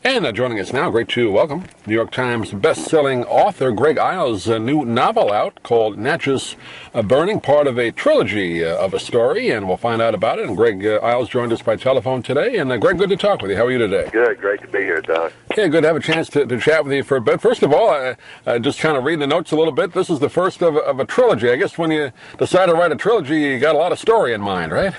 And joining us now, great to welcome New York Times best-selling author Greg Iles' new novel out called Natchez, Burning, part of a trilogy of a story, and we'll find out about it. And Greg Iles joined us by telephone today. And Greg, good to talk with you. How are you today? Good. Great to be here, Doug. Yeah, good to have a chance to chat with you for a bit. First of all, just kind of reading the notes a little bit, this is the first of a trilogy. I guess when you decide to write a trilogy, you got a lot of story in mind, right?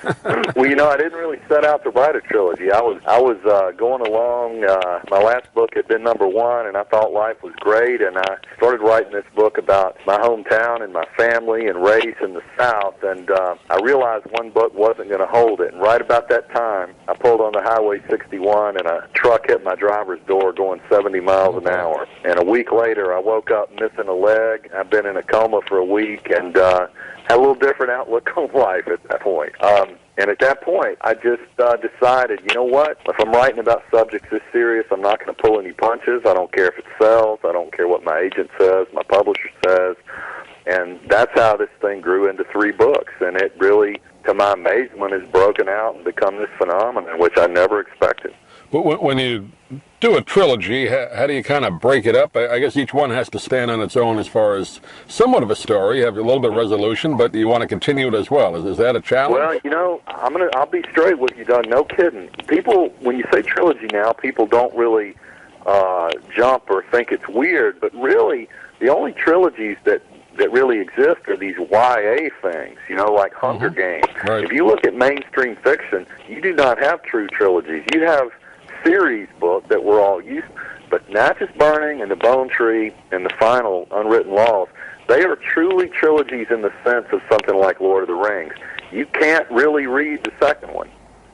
Well, I didn't really set out to write a trilogy. I was going along. My last book had been #1, and I thought life was great, and I started writing this book about my hometown and my family and race in the South, and I realized one book wasn't going to hold it. And right about that time, I pulled on the Highway 61, and a truck hit my driver's door going 70 miles an hour. And a week later, I woke up missing a leg. I've been in a coma for a week, and had a little different outlook on life at that point. And at that point, I just decided, you know what? If I'm writing about subjects this serious, I'm not going to pull any punches. I don't care if it sells. I don't care what my agent says, my publisher says. And that's how this thing grew into 3 books. And it really, to my amazement, has broken out and become this phenomenon, which I never expected. When you do a trilogy, how do you kind of break it up? I guess each one has to stand on its own as far as somewhat of a story. You have a little bit of resolution, but you want to continue it as well. Is that a challenge? Well, I'll be straight with you, Doug. No kidding. People, when you say trilogy now, people don't really jump or think it's weird, but really, the only trilogies that really exist are these YA things, like Hunger Games. Right. If you look at mainstream fiction, you do not have true trilogies. You have series book that we're all used to. But Natchez Burning and The Bone Tree and the final Unwritten Laws, they are truly trilogies in the sense of something like Lord of the Rings. You can't really read the second one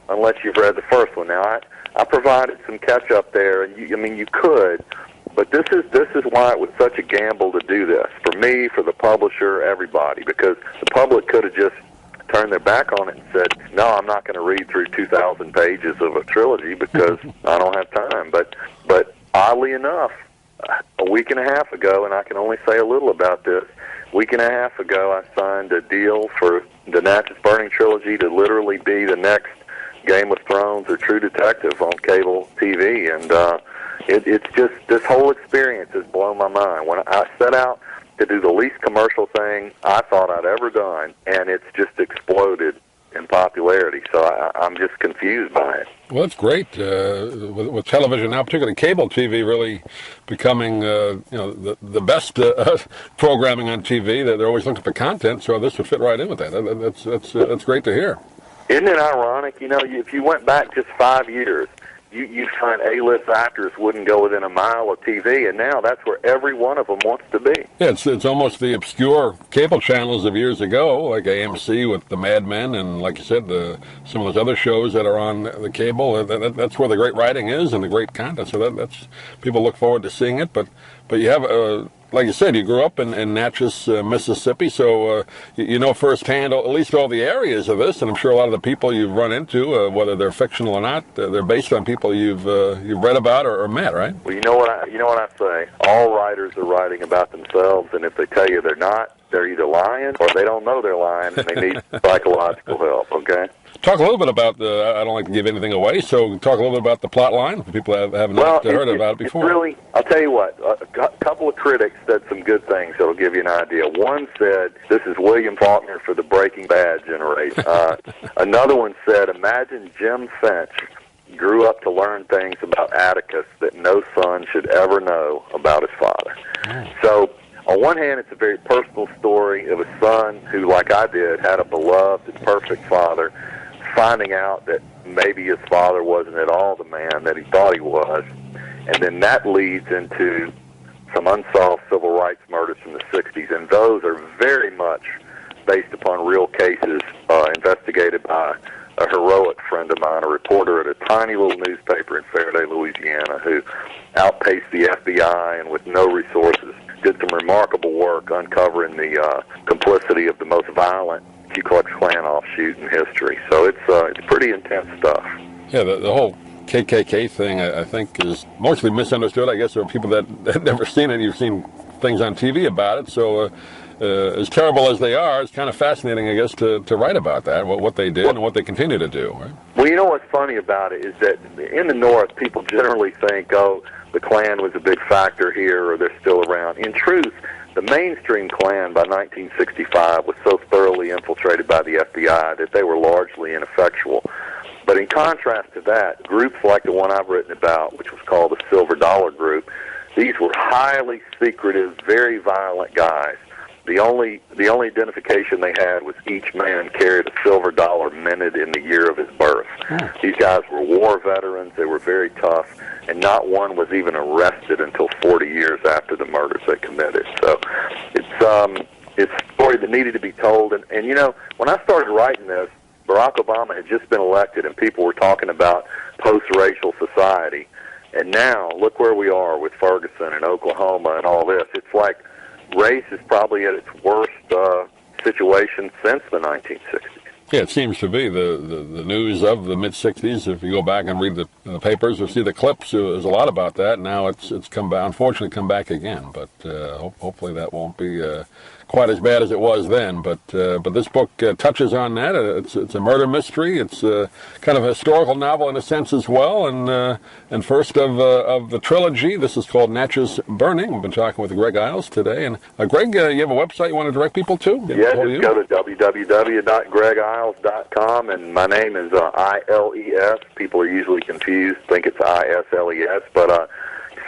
unless you've read the first one. Now, I provided some catch-up there, and you could, but this is why it was such a gamble to do this, for me, for the publisher, everybody, because the public could have just turned their back on it and said, no, I'm not going to read through 2,000 pages of a trilogy because I don't have time. But oddly enough, a week and a half ago, and I can only say a little about this, a week and a half ago I signed a deal for the Natchez Burning trilogy to literally be the next Game of Thrones or True Detective on cable TV. And it's just, this whole experience has blown my mind. When I set out to do the least commercial thing I thought I'd ever done, and it's just exploded in popularity. So I'm just confused by it. Well, that's great. With television now, particularly cable TV, really becoming the best programming on TV. They're always looking for content, so this would fit right in with that. That's great to hear. Isn't it ironic? If you went back just 5 years, you'd find A-list actors wouldn't go within a mile of TV, and now that's where every one of them wants to be. Yeah, it's almost the obscure cable channels of years ago, like AMC with the Mad Men, and like you said, some of those other shows that are on the cable. That's where the great writing is and the great content. So that's people look forward to seeing it. But you have like you said, you grew up in Natchez, Mississippi, so you know firsthand at least all the areas of this, and I'm sure a lot of the people you've run into, whether they're fictional or not, they're based on people you've read about or met, right? Well, you know what I say. All writers are writing about themselves, and if they tell you they're not, they're either lying or they don't know they're lying, and they need psychological help. Okay. Talk a little bit about I don't like to give anything away, so talk a little bit about the plot line for people that haven't heard about it before. Really, I'll tell you what, a couple of critics said some good things that'll give you an idea. One said, this is William Faulkner for the Breaking Bad generation. Another one said, imagine Jim Finch grew up to learn things about Atticus that no son should ever know about his father. So, on one hand, it's a very personal story of a son who, like I did, had a beloved and perfect father, finding out that maybe his father wasn't at all the man that he thought he was. And then that leads into some unsolved civil rights murders from the 60s, and those are very much based upon real cases investigated by a heroic friend of mine, a reporter at a tiny little newspaper in Faraday, Louisiana, who outpaced the FBI and with no resources did some remarkable work uncovering the complicity of the most violent Ku Klux Klan offshoot in history. So it's pretty intense stuff. Yeah, the whole KKK thing, I think, is mostly misunderstood. I guess there are people that have never seen it. You've seen things on TV about it. So as terrible as they are, it's kind of fascinating, I guess, to write about that, what they did and what they continue to do. Right? Well, you know what's funny about it is that in the North, people generally think, oh, the Klan was a big factor here, or they're still around. In truth, the mainstream Klan by 1965 was so thoroughly infiltrated by the FBI that they were largely ineffectual. But in contrast to that, groups like the one I've written about, which was called the Silver Dollar Group, these were highly secretive, very violent guys. The only identification they had was each man carried a silver dollar minted in the year of his birth. These guys were war veterans. They were very tough, and not one was even arrested until 40 years after the murders they committed. So it's a story that needed to be told. And you know, when I started writing this, Barack Obama had just been elected, and people were talking about post-racial society. And now, look where we are with Ferguson and Oklahoma and all this. It's like race is probably at its worst situation since the 1960s. Yeah, it seems to be the news of the mid-'60s. If you go back and read the papers or see the clips, there's a lot about that. Now it's come back, unfortunately, come back again. But hopefully that won't be quite as bad as it was then. But this book touches on that. It's a murder mystery. It's kind of a historical novel in a sense as well. And first of the trilogy, this is called Natchez Burning. We've been talking with Greg Iles today. And Greg, you have a website you want to direct people to? Yeah, just go to www.gregiles.com, and my name is Iles. People are usually confused, think it's Isles, but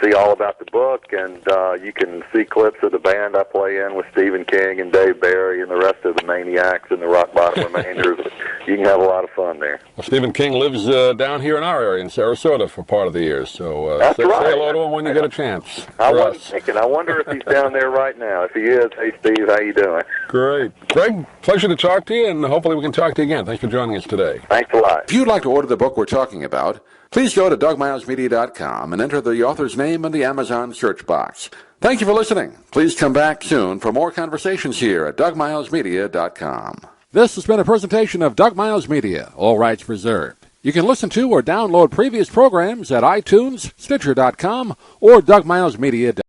see all about the book, and you can see clips of the band I play in with Stephen King and Dave Barry and the rest of the Maniacs and the Rock Bottom Remainders. You can have a lot of fun there. Well, Stephen King lives down here in our area in Sarasota for part of the year, so That's say right. hello to him when you get a chance. I was thinking, I wonder if he's down there right now. If he is, hey, Steve, how you doing? Great. Greg, pleasure to talk to you, and hopefully we can talk to you again. Thanks for joining us today. Thanks a lot. If you'd like to order the book we're talking about, please go to DougMilesMedia.com and enter the author's name in the Amazon search box. Thank you for listening. Please come back soon for more conversations here at DougMilesMedia.com. This has been a presentation of Doug Miles Media, all rights reserved. You can listen to or download previous programs at iTunes, Stitcher.com, or DougMilesMedia.com.